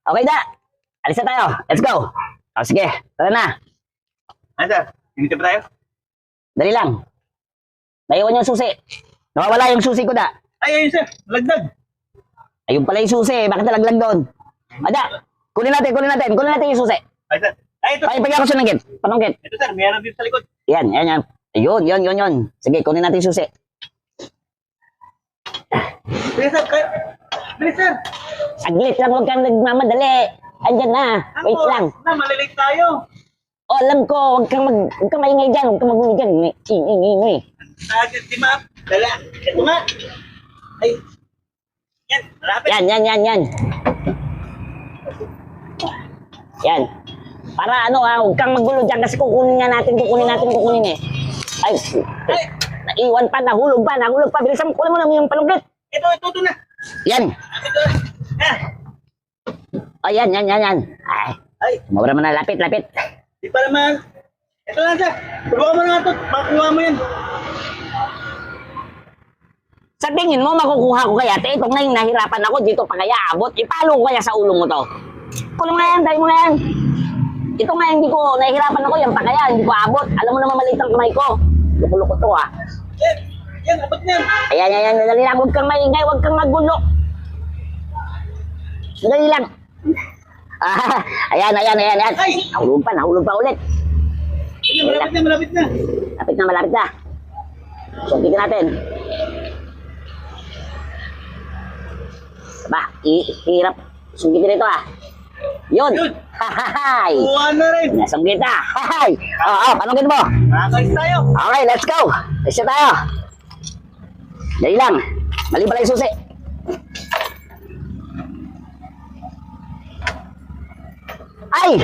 Okay na. Alis na tayo. Let's go. O sige, tara na. Ano sir? Hindi ba tayo? Dali lang. Naiwan yung susi. Nawawala yung susi ko na. Ay, ayun sir. Lagdag. Ayun pala yung susi. Bakit nalaglag doon? Ada, kunin natin yung susi. Ay sir. Ay, ito. Ay, pagyan ko siya ng git. Panunggit. Ito sir, meron dito sa likod. Yan. Ayun. Sige, kunin natin yung susi. Bilis sir, kayo. Bilis sir. Saglit lang, huwag kang nagmamadali. Andyan na. Wait lang. Malilate tayo. O, alam ko, huwag kang maingay dyan. Huwag kang maingay dyan. Ingay. Di ma. Dala. Ito nga. Ay. Yan, malapit. Yan. Yan. Para huwag kang magulo dyan kasi kukunin eh. Ay, naiwan pa, nahulog pa. Bilisan mo, kunin mo na yung panunggit. Ito na. Yan. Ito. Ah. O, yan. Ay, mabara mo na, lapit. Di pa naman. Ito na sir. Tulungan mo na ito. Makuha mo yan. Sa tingin mo, makukuha ko kaya? Itong na yung nahirapan ako, dito pa kaya abot. Ipalo ko kaya sa ulo mo to. Kunin mo na yan, tayo mo na yan. Ito nga, hindi ko, nahihirapan ako, yan pa kaya, hindi ko abot. Alam mo naman maliit ang kamay ko. Luko-luko to ah. Yan, abot na yan. Ayan, dali lang, huwag kang maingay, huwag kang magulo. Dali lang. Ah, ayan. Ay! Nahulog pa ulit. Malapit na. Malapit na. Sungkitin natin. Ba, hirap. Sungkitin ito ah. Yun. Hahahay. Kuha na rin. Nasunggit na. Hahay. Oo, panungkit mo. Nakakalis tayo. Okay, let's go. Let's tayo. Dali lang. Mali pala yung susi. Ay!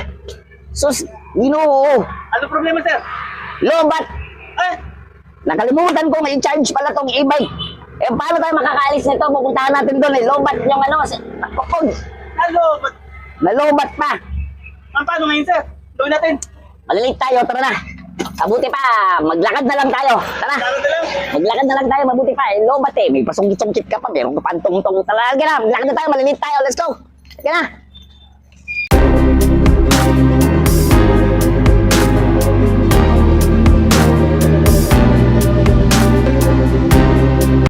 Ginoo. Ano problema sir? Lobat. Eh, Nakalimutan ko may charge pala tong e-bike. Eh, paano tayo makakaalis nito? Pupuntahan natin doon eh. Lobat yung pakod. nalobat. Nalobat pa. Paano ngayon sir? Gawin natin. Malilate tayo, tara na. Mabuti pa, maglakad na lang tayo. Tara. Tara na lang. Maglakad na lang tayo, mabuti pa. Lobat eh. May pasungkit-sungkit ka pa. Meron ka pa ang tong-tong. Talaga na, maglakad na tayo, malilate tayo. Let's go. Sige na.